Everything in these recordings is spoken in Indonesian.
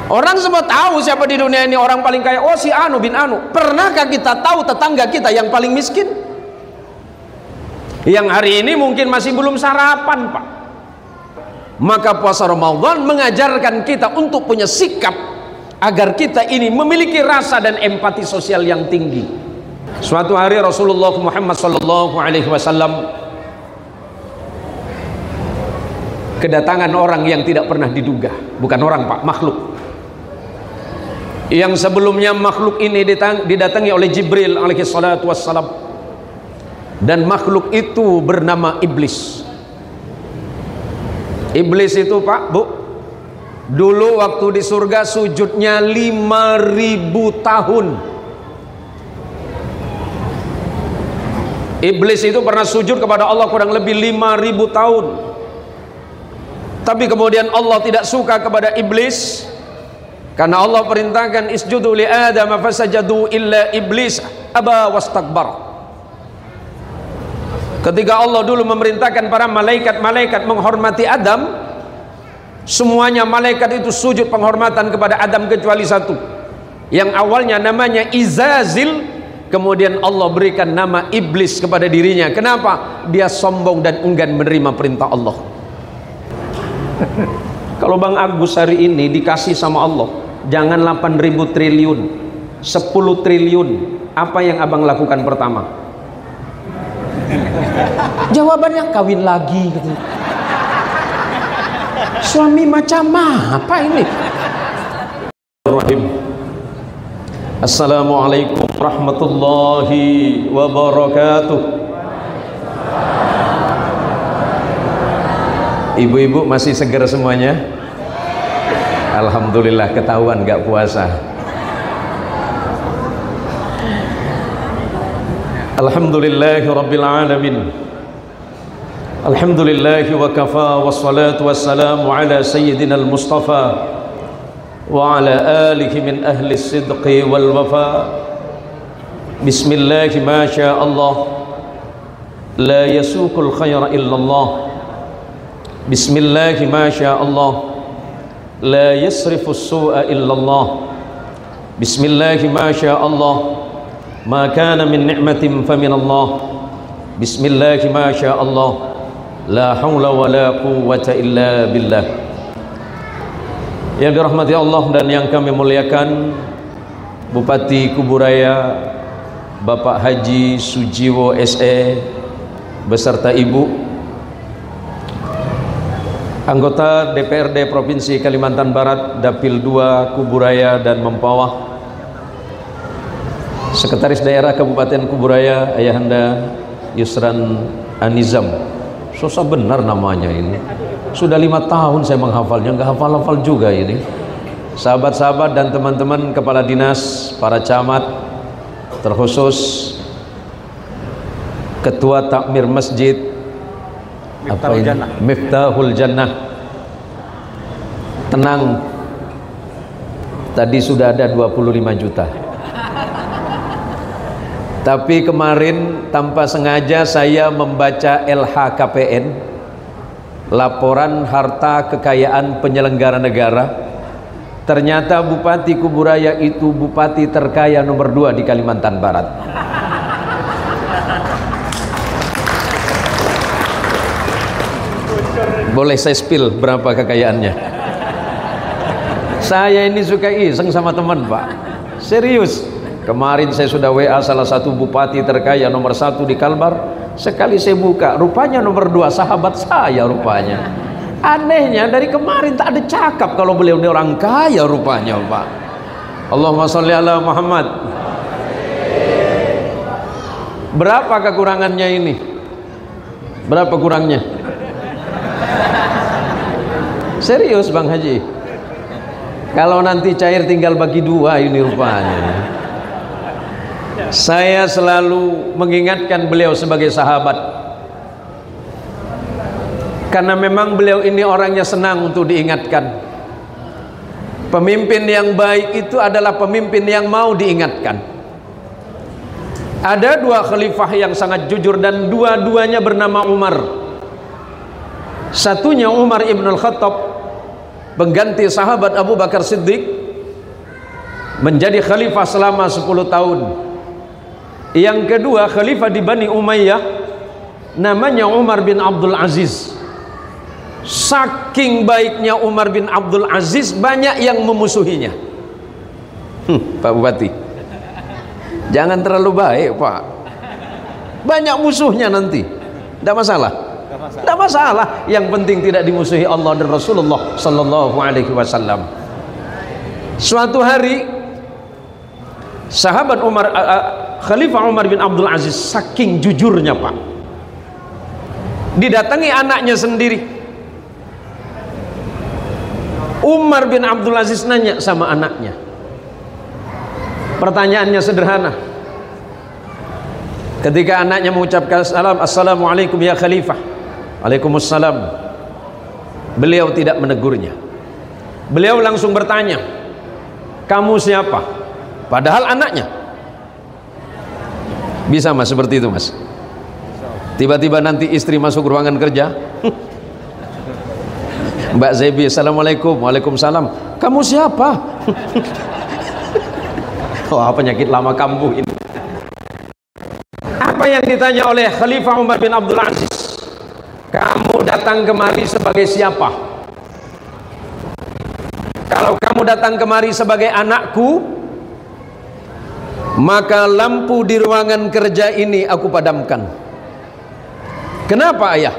Orang semua tahu siapa di dunia ini orang paling kaya. Oh, si Anu bin Anu. Pernahkah kita tahu tetangga kita yang paling miskin? Yang hari ini mungkin masih belum sarapan, Pak. Maka puasa Ramadan mengajarkan kita untuk punya sikap agar kita ini memiliki rasa dan empati sosial yang tinggi. Suatu hari Rasulullah Muhammad SAW kedatangan orang yang tidak pernah diduga. Bukan orang, Pak, makhluk. Yang sebelumnya makhluk ini didatangi oleh Jibril alaihi salatu wassalam, dan makhluk itu bernama Iblis. Iblis itu, Pak, Bu, dulu waktu di surga sujudnya 5.000 tahun. Iblis itu pernah sujud kepada Allah kurang lebih 5.000 tahun. Tapi kemudian Allah tidak suka kepada Iblis, karena Allah perintahkan isjudu li Adam fasajadu illa iblis aba wastakbar. Ketika Allah dulu memerintahkan para malaikat menghormati Adam, semuanya malaikat itu sujud penghormatan kepada Adam kecuali satu, yang awalnya namanya Izazil, kemudian Allah berikan nama Iblis kepada dirinya. Kenapa? Dia sombong dan enggan menerima perintah Allah. Kalau Bang Agus hari ini dikasih sama Allah, jangan 8.000 triliun, 10 triliun, apa yang abang lakukan pertama? Jawabannya kawin lagi gitu. Suami macam apa ini? Assalamualaikum warahmatullahi wabarakatuh. Ibu-ibu masih segar semuanya? Alhamdulillah, ketahuan gak puasa. Alhamdulillahi rabbil alamin. Alhamdulillahi wa kafa, wassalatu wassalamu ala sayyidina al-mustafa wa ala alihi min ahli sidqi wal wafa. Bismillahi ma sya Allah, la yasukul khaira illallah. Bismillahi ma sya Allah, la yasrifu as-su'a illallah. Bismillahi ma sya Allah, ma kana min ni'matin famin Allah. Bismillahi ma sya Allah, la hawla wa la quwwata illa billah. Yang dirahmati Allah dan yang kami muliakan, Bupati Kuburaya Bapak Haji Sujiwo SE beserta Ibu, anggota DPRD Provinsi Kalimantan Barat Dapil 2 Kuburaya dan Mempawah, Sekretaris Daerah Kabupaten Kuburaya Ayahanda Yusran Anizam. Susah benar namanya ini. Sudah 5 tahun saya menghafalnya, nggak hafal-hafal juga ini. Sahabat-sahabat dan teman-teman kepala dinas, para camat, terkhusus Ketua Takmir Masjid Miftahul Jannah. Tenang, tadi sudah ada 25 juta. Tapi kemarin tanpa sengaja saya membaca LHKPN, Laporan Harta Kekayaan Penyelenggara Negara. Ternyata Bupati Kuburaya itu bupati terkaya nomor 2 di Kalimantan Barat. Boleh saya spill berapa kekayaannya? Saya ini suka iseng sama teman, Pak. Serius. Kemarin saya sudah WA salah satu bupati terkaya nomor 1 di Kalbar. Sekali saya buka, rupanya nomor 2 sahabat saya rupanya. Anehnya dari kemarin tak ada cakap kalau beliau ini orang kaya rupanya, Pak. Allahumma sholli ala Muhammad. Berapa kekurangannya ini? Berapa kurangnya? Serius Bang Haji, kalau nanti cair tinggal bagi 2 ini rupanya. Saya selalu mengingatkan beliau sebagai sahabat, karena memang beliau ini orangnya senang untuk diingatkan. Pemimpin yang baik itu adalah pemimpin yang mau diingatkan. Ada 2 khalifah yang sangat jujur dan dua-duanya bernama Umar. Satunya Umar ibn al-Khattab, pengganti sahabat Abu Bakar Siddiq, menjadi khalifah selama 10 tahun. Yang kedua, khalifah di Bani Umayyah namanya Umar bin Abdul Aziz. Saking baiknya Umar bin Abdul Aziz, banyak yang memusuhinya. Pak Bupati, jangan terlalu baik Pak, banyak musuhnya nanti. Tidak masalah, tidak masalah. Yang penting tidak dimusuhi Allah dan Rasulullah Sallallahu Alaihi Wasallam. Suatu hari sahabat Umar, Khalifah Umar bin Abdul Aziz, saking jujurnya Pak, didatangi anaknya sendiri. Umar bin Abdul Aziz nanya sama anaknya, pertanyaannya sederhana. Ketika anaknya mengucapkan salam, assalamualaikum ya khalifah, waalaikumsalam, beliau tidak menegurnya. Beliau langsung bertanya, kamu siapa? Padahal anaknya. Bisa mas seperti itu mas? Tiba-tiba nanti istri masuk ruangan kerja, Mbak Zebi, assalamualaikum, waalaikumsalam, kamu siapa? Wah, penyakit lama kambuh ini. Apa yang ditanya oleh Khalifah Umar bin Abdul Aziz? Kamu datang kemari sebagai siapa? Kalau kamu datang kemari sebagai anakku, maka lampu di ruangan kerja ini aku padamkan. Kenapa ayah?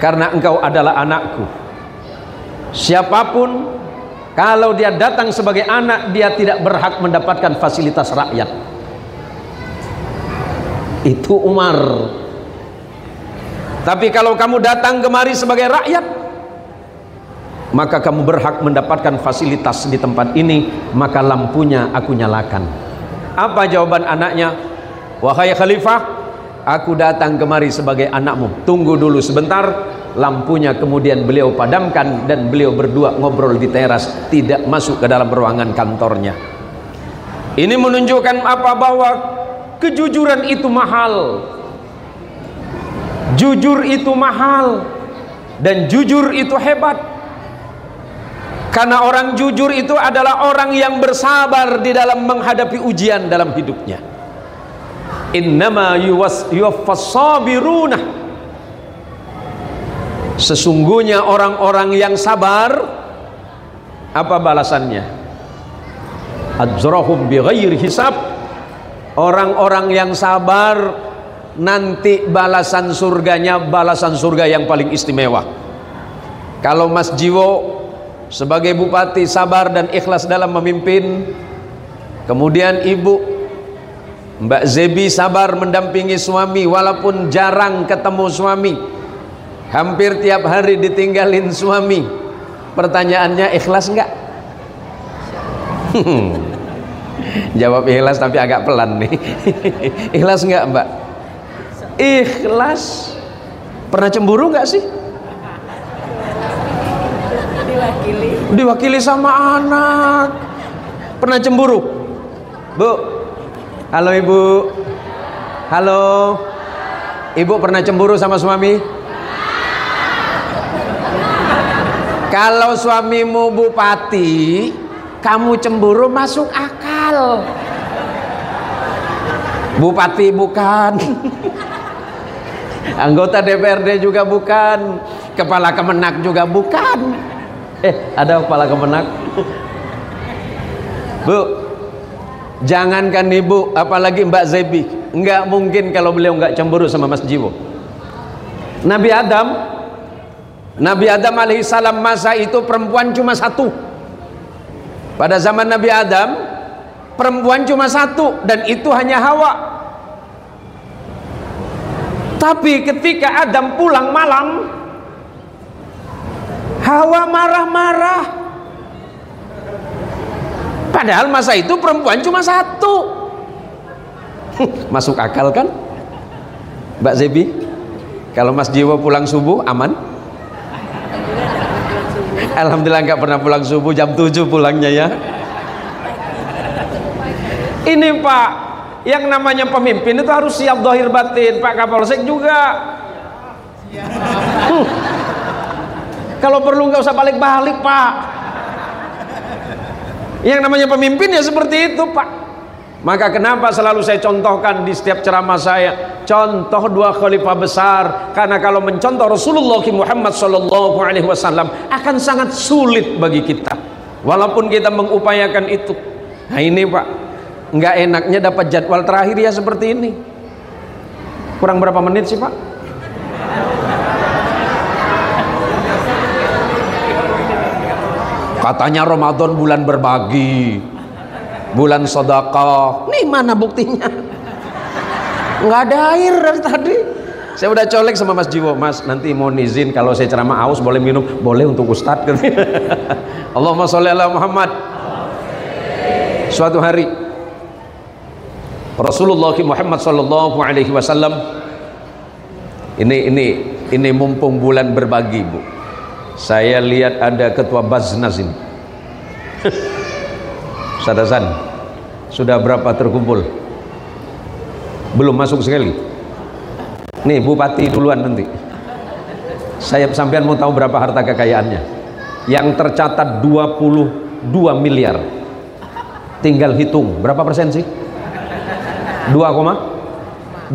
Karena engkau adalah anakku. Siapapun kalau dia datang sebagai anak, dia tidak berhak mendapatkan fasilitas rakyat. Itu Umar. Tapi kalau kamu datang kemari sebagai rakyat, maka kamu berhak mendapatkan fasilitas di tempat ini, maka lampunya aku nyalakan. Apa jawaban anaknya? Wahai khalifah, aku datang kemari sebagai anakmu. Tunggu dulu sebentar. Lampunya kemudian beliau padamkan dan beliau berdua ngobrol di teras, tidak masuk ke dalam ruangan kantornya. Ini menunjukkan apa? Bahwa kejujuran itu mahal. Jujur itu mahal dan jujur itu hebat. Karena orang jujur itu adalah orang yang bersabar di dalam menghadapi ujian dalam hidupnya. Innama yuwaffas sabiruna, sesungguhnya orang-orang yang sabar, apa balasannya? Ajrahum bighairi hisab. Orang-orang yang sabar nanti balasan surganya balasan surga yang paling istimewa. Kalau Mas Jiwo sebagai bupati sabar dan ikhlas dalam memimpin, kemudian ibu Mbak Zebi sabar mendampingi suami walaupun jarang ketemu suami, hampir tiap hari ditinggalin suami, pertanyaannya ikhlas enggak? Jawab ikhlas tapi agak pelan nih. Ikhlas enggak Mbak? Ikhlas. Pernah cemburu enggak sih? Diwakili sama anak. Pernah cemburu? Bu. Halo ibu. Halo. Ibu pernah cemburu sama suami? Kalau suamimu bupati, kamu cemburu masuk akal. Bupati bukan, anggota DPRD juga bukan, kepala Kemenak juga bukan. Ada kepala Kemenak? Bu, jangankan ibu, apalagi Mbak Zebi, nggak mungkin kalau beliau nggak cemburu sama Mas Jiwo. Nabi Adam alaihissalam masa itu perempuan cuma satu. Pada zaman Nabi Adam perempuan cuma satu, dan itu hanya Hawa. Tapi ketika Adam pulang malam, Hawa marah-marah. Padahal masa itu perempuan cuma satu. Masuk akal kan Mbak Zebi? Kalau Mas Jiwo pulang subuh aman? Alhamdulillah nggak pernah pulang subuh, jam 7 pulangnya ya. Ini Pak, yang namanya pemimpin itu harus siap zahir batin. Pak Kapolsek juga. Kalau perlu nggak usah balik-balik Pak. Yang namanya pemimpin ya seperti itu, Pak. Maka kenapa selalu saya contohkan di setiap ceramah saya, contoh dua khalifah besar, karena kalau mencontoh Rasulullah Muhammad sallallahu alaihi wasallam akan sangat sulit bagi kita walaupun kita mengupayakan itu. Nah ini, Pak, nggak enaknya dapat jadwal terakhir ya seperti ini. Kurang berapa menit sih, Pak? Katanya Ramadan bulan berbagi, bulan sedekah. Nih mana buktinya? Nggak ada air dari tadi. Saya udah colek sama Mas Jiwo, Mas nanti mohon izin kalau saya ceramah aus boleh minum, boleh untuk Ustadz. Allahumma sholli ala Muhammad. Suatu hari Rasulullah Muhammad sallallahu alaihi wasallam, ini mumpung bulan berbagi, Bu. Saya lihat ada ketua Baznaz ini. Sadasan, sudah berapa terkumpul? Belum masuk sekali. Nih bupati duluan nanti. Saya sampean mau tahu berapa harta kekayaannya? Yang tercatat 22 miliar. Tinggal hitung berapa persen sih? 2,5%.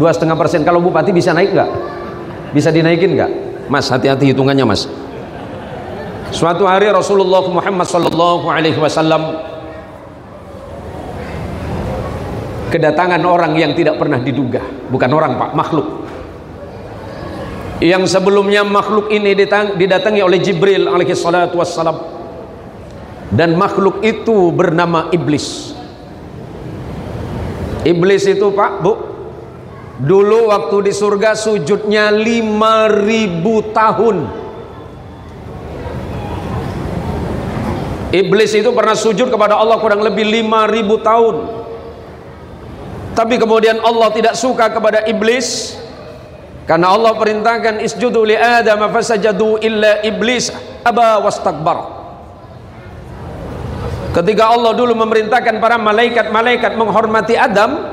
Kalau bupati bisa naik nggak? Bisa dinaikin nggak? Mas, hati-hati hitungannya, Mas. Suatu hari Rasulullah Muhammad sallallahu alaihi wasallam kedatangan orang yang tidak pernah diduga. Bukan orang, Pak, makhluk. Yang sebelumnya makhluk ini didatangi oleh Jibril alaihi salatu wassalam, dan makhluk itu bernama Iblis. Iblis itu, Pak, Bu, dulu waktu di surga sujudnya 5.000 tahun. Iblis itu pernah sujud kepada Allah kurang lebih 5.000 tahun. Tapi kemudian Allah tidak suka kepada Iblis, karena Allah perintahkan isjudu li Adam fasajadu illa Iblis aba wastakbar. Ketika Allah dulu memerintahkan para malaikat menghormati Adam,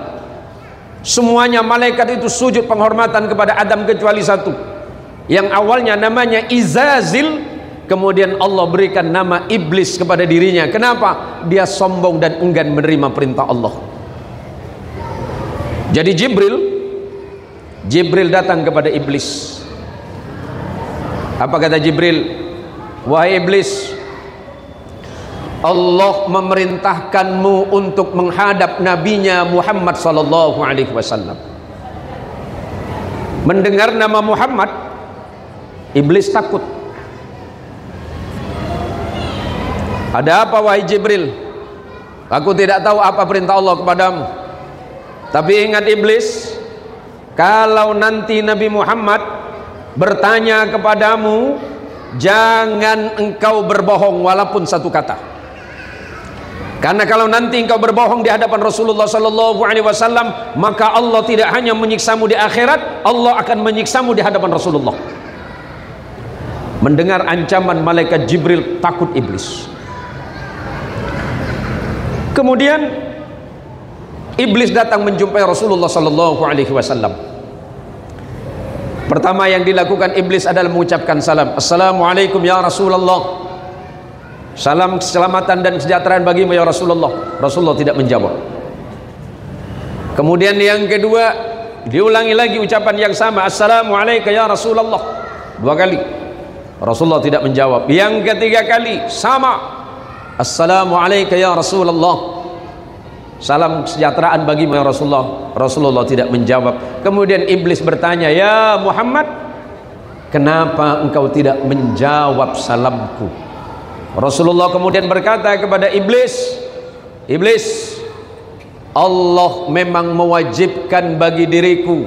semuanya malaikat itu sujud penghormatan kepada Adam kecuali satu, yang awalnya namanya Izazil. Kemudian Allah berikan nama Iblis kepada dirinya. Kenapa? Dia sombong dan enggan menerima perintah Allah. Jadi Jibril datang kepada Iblis. Apa kata Jibril? Wahai Iblis, Allah memerintahkanmu untuk menghadap nabinya Muhammad sallallahu alaihi wasallam. Mendengar nama Muhammad, Iblis takut. Ada apa wahai Jibril? Aku tidak tahu apa perintah Allah kepadamu. Tapi ingat Iblis, kalau nanti Nabi Muhammad bertanya kepadamu, jangan engkau berbohong walaupun satu kata. Karena kalau nanti engkau berbohong di hadapan Rasulullah sallallahu alaihi wasallam, maka Allah tidak hanya menyiksamu di akhirat, Allah akan menyiksamu di hadapan Rasulullah. Mendengar ancaman malaikat Jibril, takut Iblis. Kemudian Iblis datang menjumpai Rasulullah sallallahu alaihi wasallam. Pertama yang dilakukan Iblis adalah mengucapkan salam. Assalamualaikum ya Rasulullah. Salam keselamatan dan kesejahteraan bagimu ya Rasulullah. Rasulullah tidak menjawab. Kemudian yang kedua, diulangi lagi ucapan yang sama. Assalamualaikum ya Rasulullah. 2 kali. Rasulullah tidak menjawab. Yang ketiga kali sama. Assalamualaikum ya Rasulullah. Salam kesejahteraan bagimu ya Rasulullah. Rasulullah tidak menjawab. Kemudian Iblis bertanya, ya Muhammad, kenapa engkau tidak menjawab salamku? Rasulullah kemudian berkata kepada Iblis, Iblis, Allah memang mewajibkan bagi diriku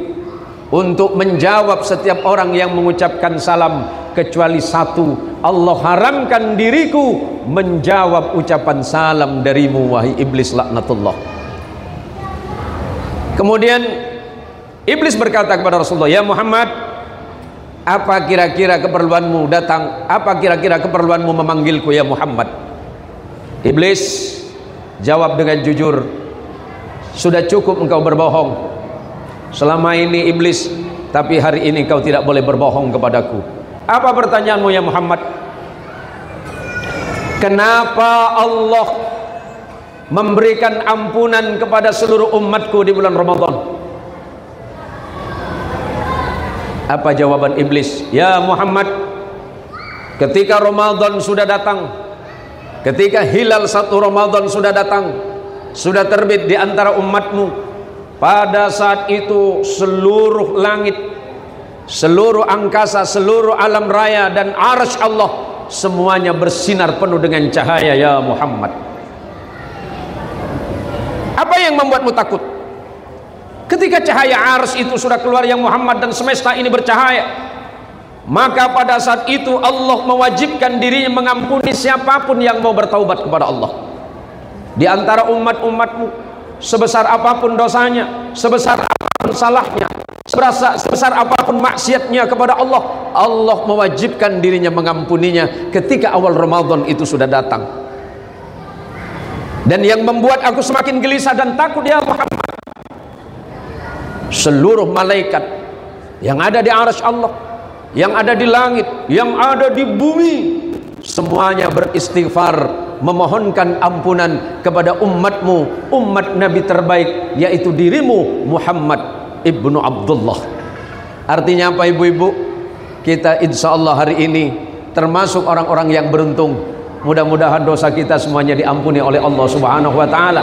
untuk menjawab setiap orang yang mengucapkan salam, kecuali satu, Allah haramkan diriku menjawab ucapan salam darimu wahai Iblis laknatullah. Kemudian Iblis berkata kepada Rasulullah, ya Muhammad, apa kira-kira keperluanmu datang? Apa kira-kira keperluanmu memanggilku ya Muhammad? Iblis jawab dengan jujur, sudah cukup engkau berbohong. Selama ini Iblis, tapi hari ini kau tidak boleh berbohong kepadaku. Apa pertanyaanmu ya Muhammad? Kenapa Allah memberikan ampunan kepada seluruh umatku di bulan Ramadan. Apa jawaban iblis? Ya Muhammad, ketika Ramadan sudah datang, ketika hilal 1 Ramadan sudah datang, sudah terbit di antara umatmu, pada saat itu seluruh langit, seluruh angkasa, seluruh alam raya dan arsy Allah semuanya bersinar penuh dengan cahaya ya Muhammad. Apa yang membuatmu takut? Ketika cahaya arsy itu sudah keluar ya Muhammad dan semesta ini bercahaya, maka pada saat itu Allah mewajibkan dirinya mengampuni siapapun yang mau bertaubat kepada Allah. Di antara umat-umatmu, sebesar apapun dosanya, sebesar apapun salahnya, sebesar apapun maksiatnya kepada Allah, Allah mewajibkan dirinya mengampuninya ketika awal Ramadan itu sudah datang. Dan yang membuat aku semakin gelisah dan takut ya Muhammad, seluruh malaikat yang ada di arsy Allah, yang ada di langit, yang ada di bumi, semuanya beristighfar, memohonkan ampunan kepada umatmu, umat Nabi terbaik, yaitu dirimu Muhammad ibnu Abdullah. Artinya apa ibu-ibu? Kita insya Allah hari ini termasuk orang-orang yang beruntung. Mudah-mudahan dosa kita semuanya diampuni oleh Allah Subhanahu wa ta'ala,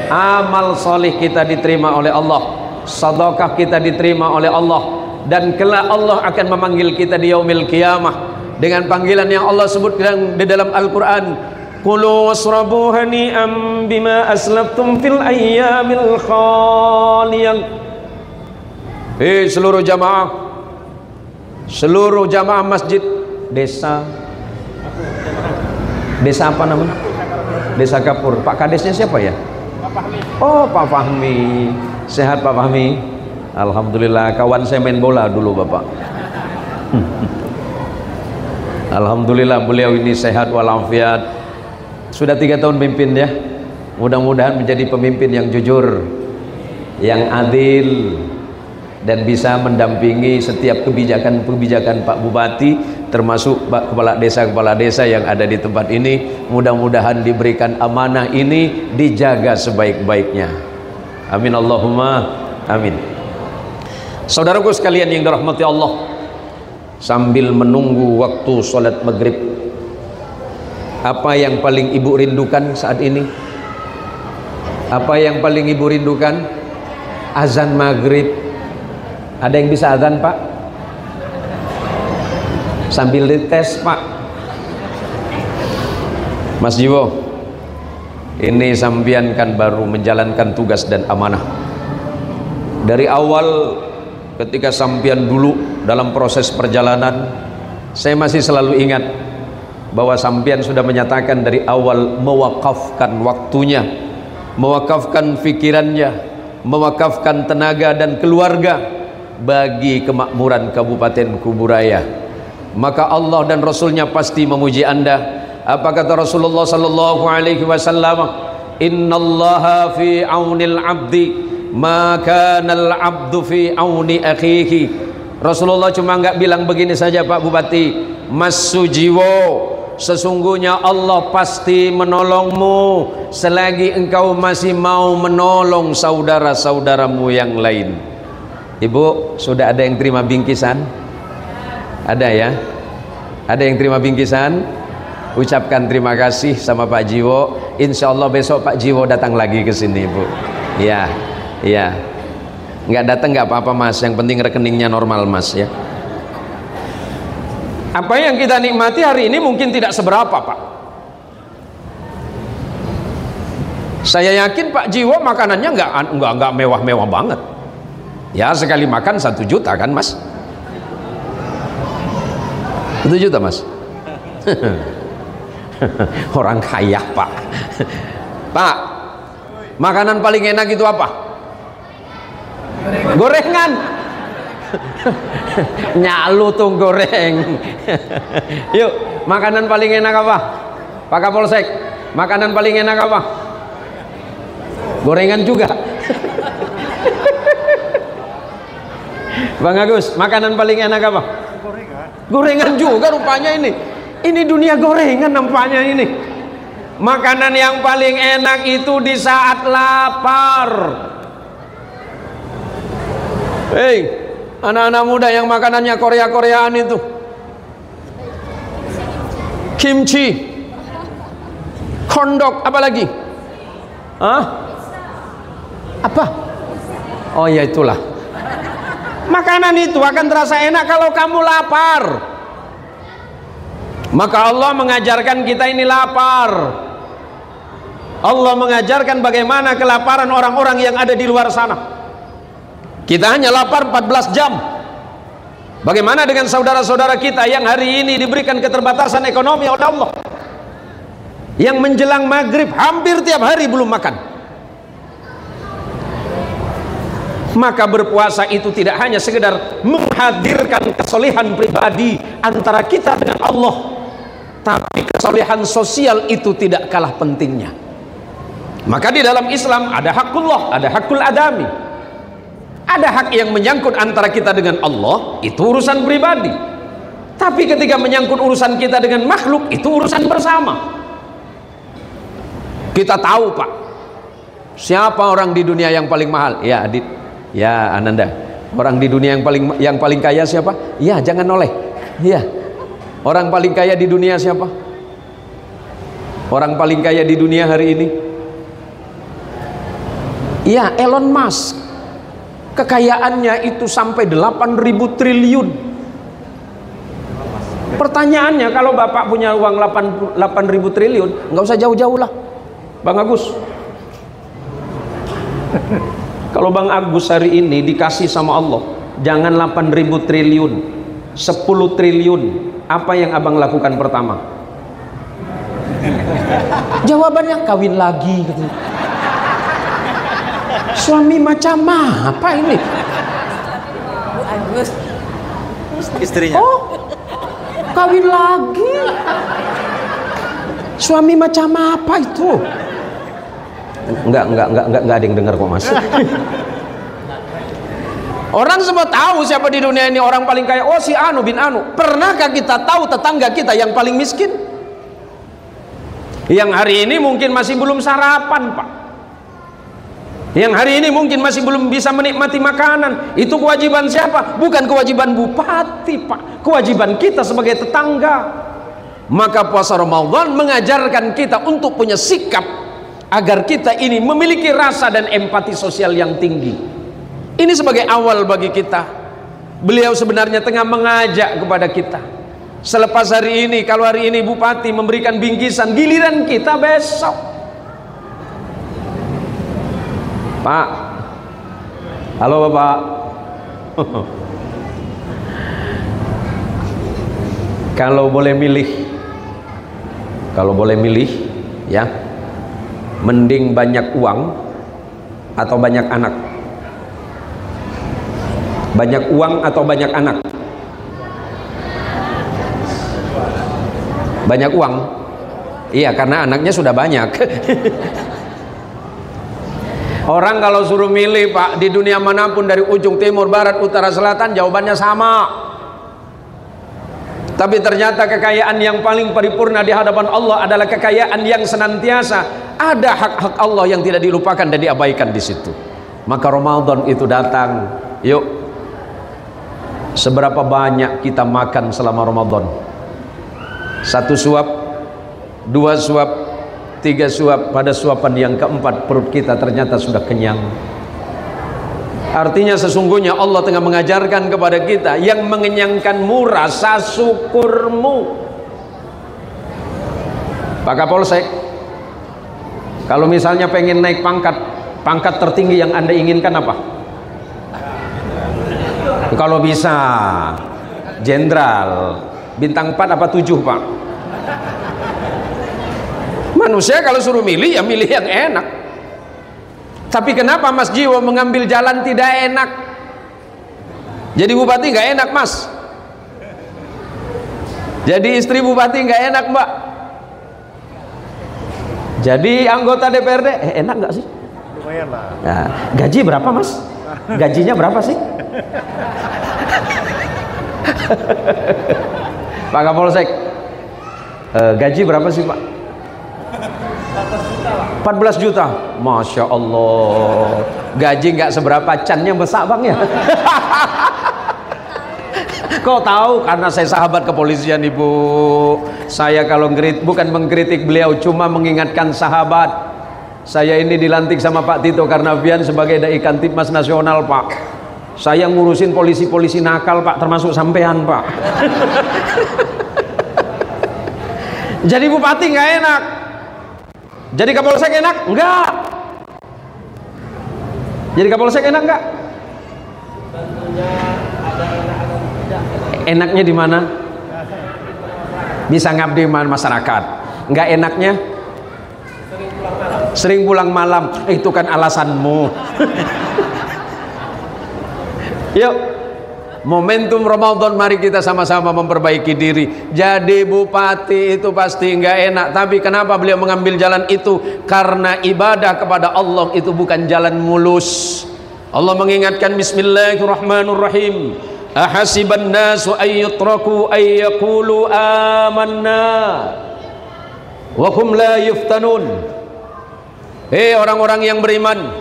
amal soleh kita diterima oleh Allah, sedekah kita diterima oleh Allah, dan kelak Allah akan memanggil kita di yaumil qiyamah dengan panggilan yang Allah sebutkan di dalam Al-Quran, kulu wasrabu hani'am bima aslaftum fil ayyamil khaliyah. Seluruh jamaah masjid desa apa namanya? Desa Kapur. Pak Kadesnya siapa ya? Oh, Pak Fahmi. Sehat Pak Fahmi? Alhamdulillah, kawan saya main bola dulu Bapak. Alhamdulillah beliau ini sehat walafiat. Sudah 3 tahun pimpin ya. Mudah-mudahan menjadi pemimpin yang jujur, yang adil, dan bisa mendampingi setiap kebijakan-kebijakan Pak Bupati, termasuk Pak kepala desa yang ada di tempat ini. Mudah-mudahan diberikan amanah ini dijaga sebaik-baiknya. Amin Allahumma amin. Saudaraku sekalian yang dirahmati Allah, sambil menunggu waktu sholat maghrib, apa yang paling ibu rindukan saat ini? Apa yang paling ibu rindukan? Azan maghrib. Ada yang bisa azan Pak? Sambil dites Pak. Mas Jiwo, ini sambian kan baru menjalankan tugas dan amanah. Dari awal ketika sampian dulu dalam proses perjalanan, saya masih selalu ingat bahwa sampian sudah menyatakan dari awal mewakafkan waktunya, mewakafkan pikirannya, mewakafkan tenaga dan keluarga bagi kemakmuran Kabupaten Kuburaya. Maka Allah dan Rasulnya pasti memuji Anda. Apa kata Rasulullah sallallahu alaihi wasallam? Innallaha fi aunil abdi ma kana al abdu fi auni akhihi. Rasulullah cuma enggak bilang begini saja Pak Bupati, Mas Sujiwo, sesungguhnya Allah pasti menolongmu selagi engkau masih mau menolong saudara-saudaramu yang lain. Ibu, sudah ada yang terima bingkisan? Ada ya? Ada yang terima bingkisan? Ucapkan terima kasih sama Pak Jiwo. Insya Allah besok Pak Jiwo datang lagi ke sini, Bu. Ya, ya. Nggak datang nggak apa-apa Mas. Yang penting rekeningnya normal Mas ya. Apa yang kita nikmati hari ini mungkin tidak seberapa Pak. Saya yakin Pak Jiwo makanannya nggak mewah-mewah banget. Ya sekali makan 1 juta kan Mas? 1 juta Mas? Orang kaya Pak. Pak, makanan paling enak itu apa? Gorengan. Nyalu tuh goreng. Yuk, makanan paling enak apa? Pak Kapolsek, makanan paling enak apa? Gorengan juga. Bang Agus, makanan paling enak apa? Gorengan. Gorengan juga rupanya ini. Ini dunia gorengan nampaknya ini. Makanan yang paling enak itu di saat lapar. Hei, anak-anak muda yang makanannya Korea-Koreaan itu, kimchi, kondok, apa lagi? Hah? Apa? Oh ya, itulah. Makanan itu akan terasa enak kalau kamu lapar. Maka Allah mengajarkan kita ini lapar. Allah mengajarkan bagaimana kelaparan orang-orang yang ada di luar sana. Kita hanya lapar 14 jam. Bagaimana dengan saudara-saudara kita yang hari ini diberikan keterbatasan ekonomi oleh Allah, yang menjelang maghrib hampir tiap hari belum makan? Maka berpuasa itu tidak hanya sekedar menghadirkan kesolehan pribadi antara kita dengan Allah, tapi kesolehan sosial itu tidak kalah pentingnya. Maka di dalam Islam ada hakullah, ada hakul adami. Ada hak yang menyangkut antara kita dengan Allah, itu urusan pribadi. Tapi ketika menyangkut urusan kita dengan makhluk, itu urusan bersama. Kita tahu, Pak, siapa orang di dunia yang paling mahal? Ya, Adit. Ya, Ananda. Orang di dunia yang paling kaya siapa? Ya, jangan noleh. Ya. Orang paling kaya di dunia siapa? Orang paling kaya di dunia hari ini? Ya, Elon Musk. Kekayaannya itu sampai 8.000 triliun. Pertanyaannya, kalau Bapak punya uang 8.000 triliun, nggak usah jauh-jauh lah, Bang Agus. Kalau Bang Agus hari ini dikasih sama Allah, jangan 8.000 triliun, 10 triliun, apa yang Abang lakukan pertama? Jawabannya kawin lagi gitu. Suami macam apa ini? Bu Agus, istrinya. Oh, kawin lagi. Suami macam apa itu? Enggak ada yang dengar kok, Mas. Orang semua tahu siapa di dunia ini orang paling kaya. Oh, si Anu bin Anu. Pernahkah kita tahu tetangga kita yang paling miskin? Yang hari ini mungkin masih belum sarapan, Pak. Yang hari ini mungkin masih belum bisa menikmati makanan. Itu kewajiban siapa? Bukan kewajiban bupati, Pak. Kewajiban kita sebagai tetangga. Maka puasa Ramadan mengajarkan kita untuk punya sikap agar kita ini memiliki rasa dan empati sosial yang tinggi. Ini sebagai awal bagi kita. Beliau sebenarnya tengah mengajak kepada kita. Selepas hari ini, kalau hari ini bupati memberikan bingkisan, giliran kita besok. Pak, halo Bapak. Kalau boleh milih, ya, mending banyak uang atau banyak anak? Banyak uang atau banyak anak? Banyak uang. Iya, karena anaknya sudah banyak. Orang kalau suruh milih, Pak, di dunia manapun, dari ujung timur, barat, utara, selatan, jawabannya sama. Tapi ternyata kekayaan yang paling paripurna di hadapan Allah adalah kekayaan yang senantiasa ada hak-hak Allah yang tidak dilupakan dan diabaikan di situ. Maka Ramadan itu datang. Yuk, seberapa banyak kita makan selama Ramadan? 1 suap, 2 suap, 3 suap, pada suapan yang keempat perut kita ternyata sudah kenyang. Artinya sesungguhnya Allah tengah mengajarkan kepada kita, yang mengenyangkanmu rasa syukurmu. Pak Kapolsek, kalau misalnya pengen naik pangkat tertinggi yang Anda inginkan apa? Kalau bisa jenderal, bintang 4 apa 7, Pak? Manusia kalau suruh milih, ya milih yang enak. Tapi kenapa Mas Jiwo mengambil jalan tidak enak? Jadi bupati nggak enak, Mas. Jadi istri bupati nggak enak, Mbak. Jadi anggota DPRD enak nggak sih? Lumayan lah. Nah, gaji berapa, Mas? Gajinya berapa sih? Pak Kapolsek, gaji berapa sih, Pak? 14 juta. Masya Allah. Gaji nggak seberapa, cannya besar bang ya. Kok tahu? Karena saya sahabat kepolisian ibu. Saya kalau bukan mengkritik beliau, cuma mengingatkan sahabat. Saya ini dilantik sama Pak Tito Karnavian sebagai Dai Kantipmas Nasional Pak. Saya ngurusin polisi-polisi nakal Pak, termasuk sampean Pak. Jadi bupati nggak enak. Jadi kapolsek enak? Enggak. Jadi kapolsek enak enggak? Enaknya di mana? Bisa ngabdi masyarakat. Enggak enaknya? Sering pulang malam. Itu kan alasanmu. Yuk, momentum Ramadan, mari kita sama-sama memperbaiki diri. Jadi bupati itu pasti enggak enak. Tapi kenapa beliau mengambil jalan itu? Karena ibadah kepada Allah itu bukan jalan mulus. Allah mengingatkan, Bismillahirrahmanirrahim. Ahasiban nasu ayyutraku ayyakulu amanna wa hum la yuftanun. Hei orang-orang yang beriman,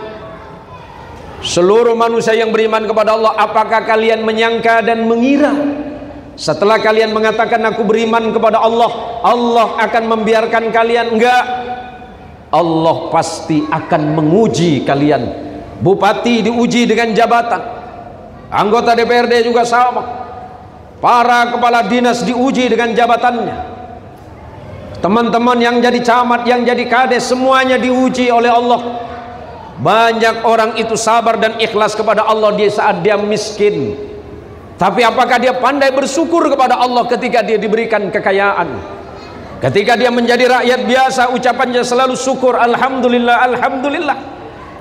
seluruh manusia yang beriman kepada Allah, apakah kalian menyangka dan mengira setelah kalian mengatakan aku beriman kepada Allah, Allah akan membiarkan kalian? Enggak. Allah pasti akan menguji kalian. Bupati diuji dengan jabatan, anggota DPRD juga sama, para kepala dinas diuji dengan jabatannya, teman-teman yang jadi camat, yang jadi kades, semuanya diuji oleh Allah. Banyak orang itu sabar dan ikhlas kepada Allah di saat dia miskin. Tapi apakah dia pandai bersyukur kepada Allah ketika dia diberikan kekayaan? Ketika dia menjadi rakyat biasa, ucapannya selalu syukur, Alhamdulillah, Alhamdulillah.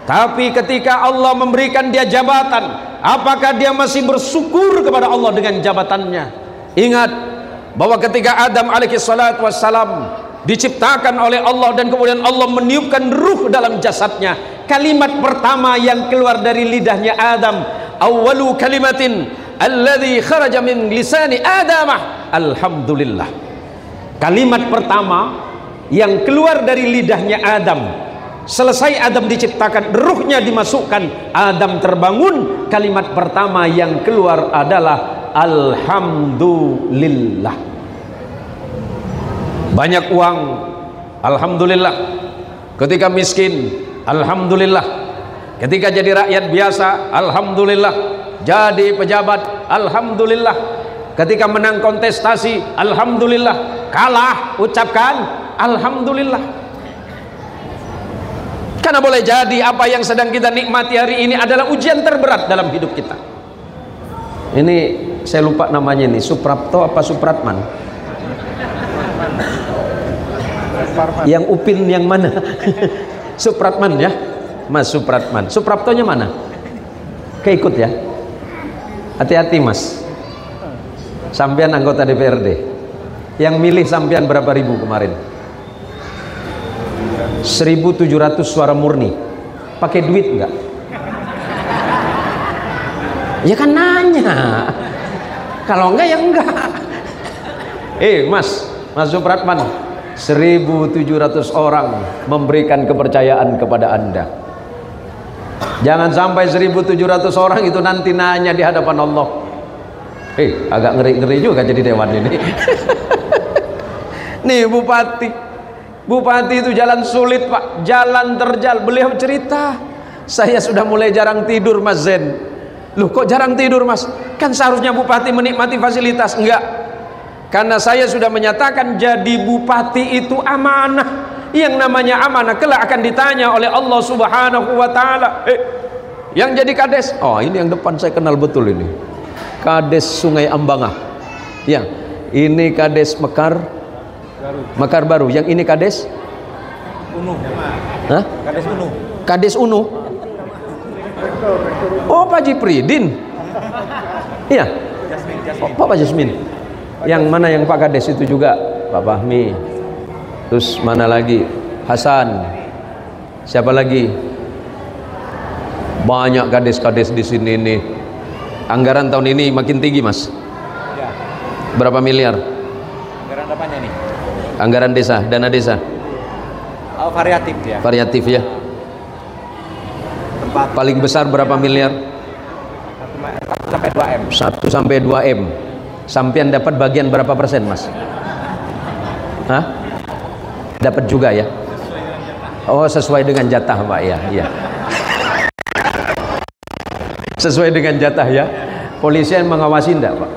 Tapi ketika Allah memberikan dia jabatan, apakah dia masih bersyukur kepada Allah dengan jabatannya? Ingat bahwa ketika Adam alaihi salatu wassalam diciptakan oleh Allah dan kemudian Allah meniupkan ruh dalam jasadnya, kalimat pertama yang keluar dari lidahnya Adam, awwalu kalimatin alladhi kharaja min lisani Adamah, Alhamdulillah. Kalimat pertama yang keluar dari lidahnya Adam, selesai Adam diciptakan, ruhnya dimasukkan, Adam terbangun, kalimat pertama yang keluar adalah Alhamdulillah. Banyak uang, Alhamdulillah. Ketika miskin, Alhamdulillah. Ketika jadi rakyat biasa, Alhamdulillah. Jadi pejabat, Alhamdulillah. Ketika menang kontestasi, Alhamdulillah. Kalah, ucapkan Alhamdulillah. Karena boleh jadi apa yang sedang kita nikmati hari ini adalah ujian terberat dalam hidup kita. Ini saya lupa namanya nih, Suprapto apa Supratman? Yang Upin yang mana? Supratman ya, Mas Supratman. Supraptonya mana? Keikut ya. Hati-hati Mas. Sampean anggota DPRD. Yang milih sampean berapa ribu kemarin? 1.700 suara murni. Pakai duit enggak? Ya kan nanya. Kalau enggak ya enggak. Mas Supratman, 1.700 orang memberikan kepercayaan kepada Anda. Jangan sampai 1.700 orang itu nanti nanya di hadapan Allah. Agak ngeri-ngeri juga jadi dewan ini. Nih Bupati itu jalan sulit Pak, jalan terjal. Beliau cerita, saya sudah mulai jarang tidur Mas Zen. Loh kok jarang tidur Mas? Kan seharusnya bupati menikmati fasilitas. Enggak, karena saya sudah menyatakan jadi bupati itu amanah. Yang namanya amanah kelak akan ditanya oleh Allah Subhanahu wa ta'ala. Yang jadi kades, oh ini yang depan saya kenal betul ini, Kades Sungai Ambangah. Ya, ini Kades Mekar Baru. Yang ini Kades Unu. Hah? Kades Unu. Kades Unu. Oh Pak Jipridin. Iya. Oh, Pak Jasmin. Yang mana yang Pak Kades itu juga? Pak Fahmi. Terus mana lagi? Hasan. Siapa lagi? Banyak kades-kades di sini nih. Anggaran tahun ini makin tinggi Mas. Berapa miliar? Anggaran apanya nih? Anggaran desa, dana desa. Oh, variatif ya. Variatif ya. Tempat Paling besar berapa miliar? 1 sampai 2 M. 1 sampai 2 M. Sampean dapat bagian berapa persen, Mas? Hah? Dapat juga ya? Oh, sesuai dengan jatah, Pak ya. Iya. Sesuai dengan jatah ya. Polisi yang mengawasi enggak, Pak?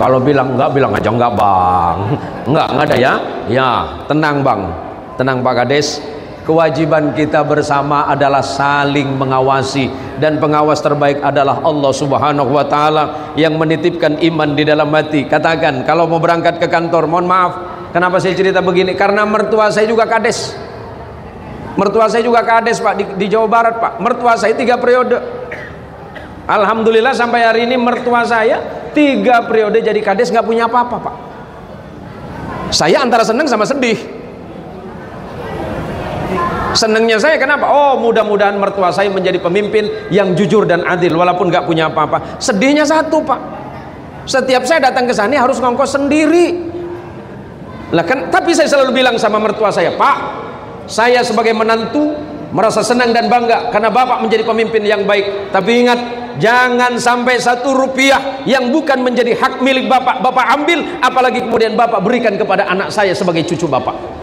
Kalau bilang aja enggak, Bang. Enggak ada ya. Ya, tenang, Bang. Tenang, Pak Kades. Kewajiban kita bersama adalah saling mengawasi, dan pengawas terbaik adalah Allah Subhanahu wa taala yang menitipkan iman di dalam hati. Katakan, kalau mau berangkat ke kantor, mohon maaf, kenapa saya cerita begini? Karena mertua saya juga Kades. Mertua saya juga Kades, Pak, di Jawa Barat, Pak. Mertua saya 3 periode. Alhamdulillah sampai hari ini mertua saya 3 periode jadi Kades, nggak punya apa-apa, Pak. Saya antara senang sama sedih. Senangnya saya kenapa? Oh, mudah-mudahan mertua saya menjadi pemimpin yang jujur dan adil walaupun nggak punya apa-apa. Sedihnya satu, Pak. Setiap saya datang ke sana harus ngongkos sendiri. Lah kan, tapi saya selalu bilang sama mertua saya, Pak, saya sebagai menantu merasa senang dan bangga karena Bapak menjadi pemimpin yang baik. Tapi ingat, jangan sampai 1 rupiah yang bukan menjadi hak milik Bapak ambil, apalagi kemudian Bapak berikan kepada anak saya sebagai cucu Bapak.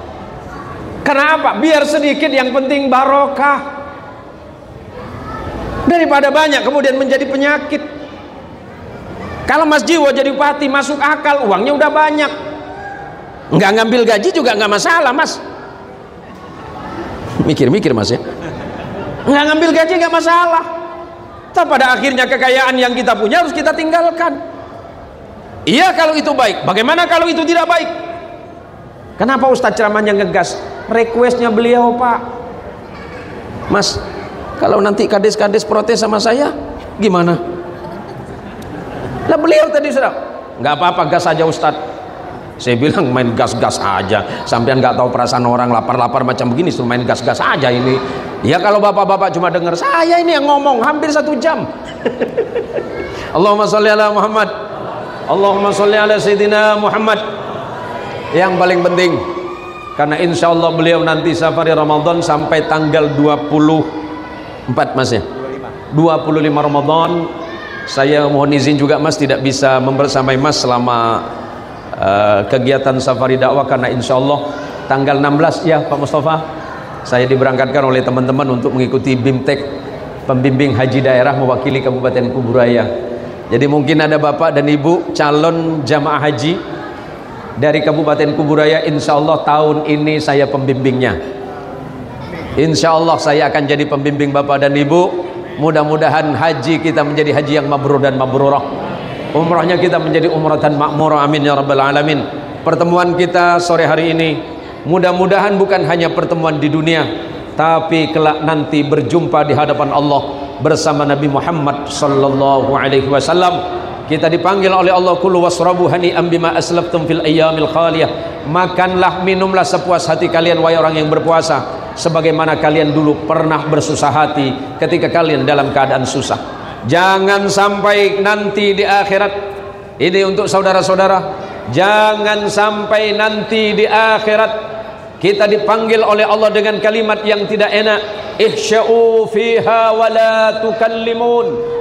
Kenapa? Biar sedikit, yang penting barokah, daripada banyak kemudian menjadi penyakit. Kalau Mas Jiwo jadi bupati masuk akal, uangnya udah banyak, nggak ngambil gaji juga nggak masalah, Mas. Mikir-mikir, Mas ya, nggak ngambil gaji nggak masalah. Tapi pada akhirnya kekayaan yang kita punya harus kita tinggalkan. Iya, kalau itu baik. Bagaimana kalau itu tidak baik? Kenapa Ustadz ceramahnya ngegas? Requestnya beliau, Pak, Mas, kalau nanti kades-kades protes sama saya gimana? Lah beliau tadi sudah, nggak apa-apa, gas aja Ustadz. Saya bilang main gas-gas aja, sampean nggak tahu perasaan orang lapar-lapar macam begini, suruh main gas-gas aja ini. Ya kalau bapak-bapak cuma dengar saya ini yang ngomong hampir 1 jam. Allahumma sholli ala Muhammad, Allahumma sholli ala Sayyidina Muhammad. Yang paling penting, karena insya Allah beliau nanti safari Ramadan sampai tanggal 24, Mas ya, 25 Ramadan. Saya mohon izin juga, Mas, tidak bisa membersamai Mas selama kegiatan safari dakwah, karena insya Allah tanggal 16 ya Pak Mustafa, saya diberangkatkan oleh teman-teman untuk mengikuti BIMTEK, pembimbing haji daerah mewakili Kabupaten Kuburaya. Jadi mungkin ada bapak dan ibu calon jamaah haji dari Kabupaten Kuburaya. Insya Allah tahun ini saya pembimbingnya. Insya Allah saya akan jadi pembimbing bapak dan ibu. Mudah-mudahan haji kita menjadi haji yang mabrur dan mabrurah, umrahnya kita menjadi umratan makmurah, amin ya rabbal alamin. Pertemuan kita sore hari ini mudah-mudahan bukan hanya pertemuan di dunia, tapi kelak nanti berjumpa di hadapan Allah bersama Nabi Muhammad sallallahu alaihi wasallam. Kita dipanggil oleh Allah, kulu wasrabu hani'an bima aslaftum fil ayyamil khaliyah. Makanlah, minumlah sepuas hati kalian wahai orang yang berpuasa, sebagaimana kalian dulu pernah bersusah hati ketika kalian dalam keadaan susah. Jangan sampai nanti di akhirat, ini untuk saudara-saudara, jangan sampai nanti di akhirat kita dipanggil oleh Allah dengan kalimat yang tidak enak, ihsya'u fiha wa la tukallimun.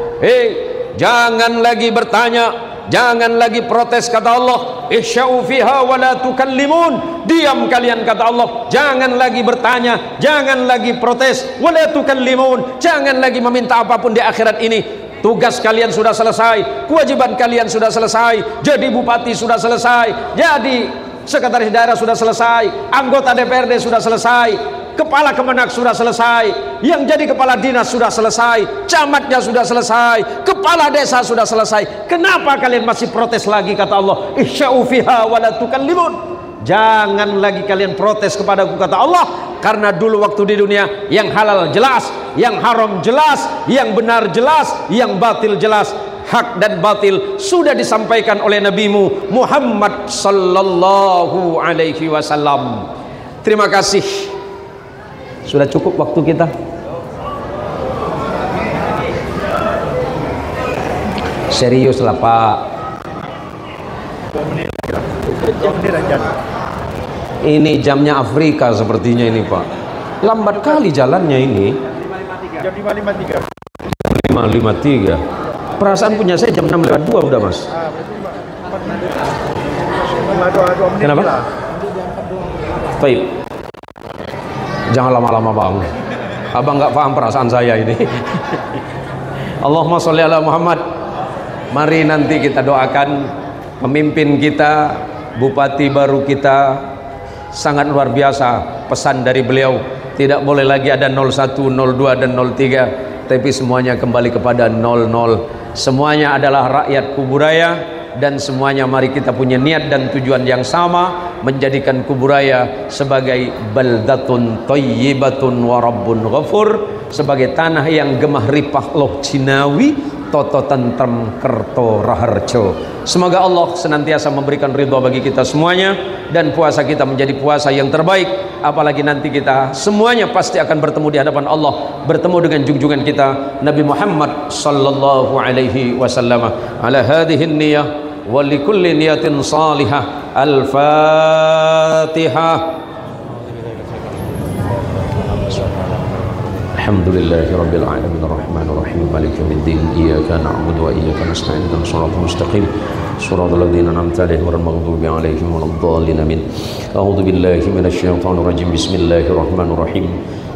Jangan lagi bertanya, jangan lagi protes, kata Allah, ihsya'u fiha wa la tukallimun. Diam kalian, kata Allah. Jangan lagi bertanya, jangan lagi protes, wa la tukallimun. Jangan lagi meminta apapun di akhirat ini. Tugas kalian sudah selesai, kewajiban kalian sudah selesai. Jadi bupati sudah selesai, jadi sekretaris daerah sudah selesai, anggota DPRD sudah selesai, kepala Kemenak sudah selesai, yang jadi kepala dinas sudah selesai, camatnya sudah selesai, kepala desa sudah selesai. Kenapa kalian masih protes lagi, kata Allah, ihsya'u fiha wa la tukallimun. Jangan lagi kalian protes kepadaku, kata Allah, karena dulu waktu di dunia yang halal jelas, yang haram jelas, yang benar jelas, yang batil jelas. Hak dan batil sudah disampaikan oleh Nabimu Muhammad sallallahu alaihi wasallam. Terima kasih. Sudah cukup waktu kita. Serius lah, Pak. Ini jamnya Afrika sepertinya ini Pak. Lambat kali jalannya ini. Jam 5.53. 5.53. Perasaan punya saya jam 6.02 udah Mas. 5.22 menit. Kenapa? Lah. Baik. Jangan lama-lama Bang. Abang nggak paham perasaan saya ini. Allahumma sholli ala Muhammad. Mari nanti kita doakan pemimpin kita, bupati baru kita, sangat luar biasa pesan dari beliau. Tidak boleh lagi ada 01, 02 dan 03, tapi semuanya kembali kepada 00. Semuanya adalah rakyat Kuburaya, dan semuanya mari kita punya niat dan tujuan yang sama, menjadikan Kuburaya sebagai baldatun thayyibatun wa rabbun ghafur, sebagai tanah yang gemah ripah loh Cinawi, toto tentrem kerto raharjo. Semoga Allah senantiasa memberikan ridha bagi kita semuanya, dan puasa kita menjadi puasa yang terbaik. Apalagi nanti kita semuanya pasti akan bertemu di hadapan Allah, bertemu dengan junjungan kita Nabi Muhammad sallallahu alaihi wasallam. Ala hadhihi niyyah wa likulli niyatin salihah. Al-Fatihah. Alhamdulillahi Rabbil Alamin Ar-Rahmanir Rahim Maliki Yawmiddin Iyyaka na'budu wa iyyaka nasta'in Ihdinas siratal mustaqim Siratal ladzina an'amta 'alaihim ghairil maghdubi 'alaihim waladdallin Amin. A'udzu billahi minasy syaithanir rajim. Bismillahirrahmanirrahim.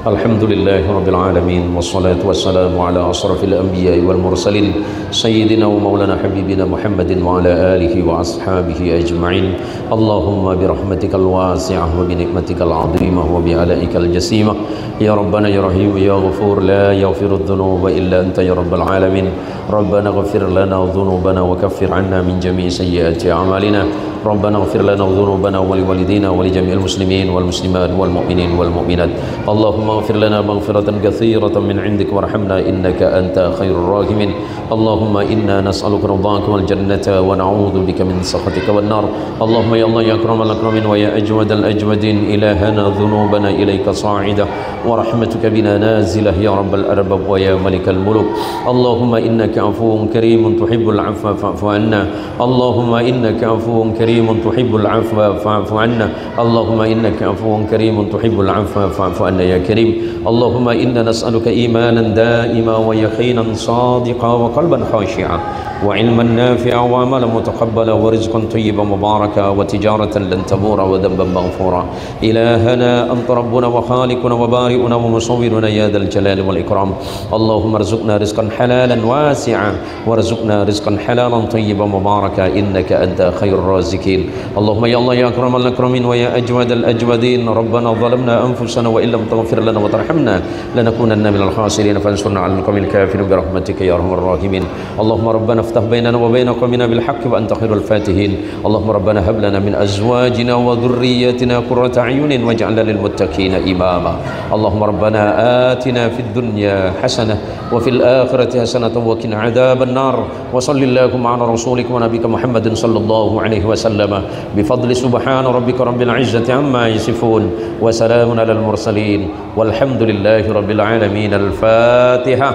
Alhamdulillahi Rabbil Alamin. Wassalatu wassalamu ala asrafil anbiya'i wal mursalin Sayyidina wa maulana habibina Muhammadin wa ala alihi wa ashabihi ajma'in. Allahumma birahmatikal wasi'ah wa binikmatikal 'azimah wa bi'alaikal jasimah. Ya Rabbana ya Rahim ya Ghafur la yaghfiru dhunuba illa anta ya Rabbal Alamin. Rabbana ghafir lana dhunubana wa kaffir 'anna min jami'i sayyiati a'malina. Rabbana ghafir lana dhunubana wa liwalidina wa li jami'il muslimin wal muslimat wal mu'minin wal mu'minat. Allahumma ghafir lana maghfiratan katsiratan min 'indik warhamna innaka anta khairur rahimin. Allahumma inna nas'aluka ridhaka wal jannata wa na'udzu bika min sakhatika wan nar. Allahumma ya Allah ya akramal akramin wa ya ajwadal ajwadin ilahana dhunubana ilaika sa'idah wa rahmatuka bina nazilah ya rabbal arbab wa ya malikal muluk. Allahumma innaka afuwun karimun tuhibbul 'afwa fa'fu 'anna. Allahumma innaka afuwun karimun tuhibbul 'afwa fa'fu 'anna. Allahumma innaka afuwun karimun tuhibbul 'afwa fa'fu 'anna ya karim. Allahumma inna nas'aluka imanan da'ima wa yaqinan sadiqa wa qalban khashi'a wa 'ilman nafi'a wa 'amalan mutaqabbala wa rizqan tayyiban mubaraka wa tijaratan lan tabura wa dhanban maghfura. Ilahana anta rabbuna wa khaliquna wa bari'una wa musawwiruna ya dzal jalali wal ikram. Allahumma arzuqna rizqan halalan wasi'a warzuqna rizqan halalan tayyiban mubaraka innaka anta khairur raziqin. Allahumma ya Allah ya akramal akramin wa ya ajwadal ajwadin. Rabbana zalamna anfusana wa illam taghfir lana wa tarhamna lanakunanna minal khasirin fansurna 'alal qawmil kafirin bi rahmatika ya arhamar rahimin. Allahumma rabbana افتح بيننا وبين قومنا بالحق وأنت خير الفاتحين. اللهم ربنا هب لنا من أزواجنا وذرياتنا قرة أعين واجعلنا للمتقين إماما. اللهم ربنا آتنا في الدنيا حسنة وفي الآخرة حسنة وقنا عذاب النار. وصل اللهم على رسولك ونبيك محمد صلى الله عليه وسلم بفضل سبحان ربك رب العزة عما يصفون وسلام على المرسلين والحمد لله رب العالمين. الفاتحة.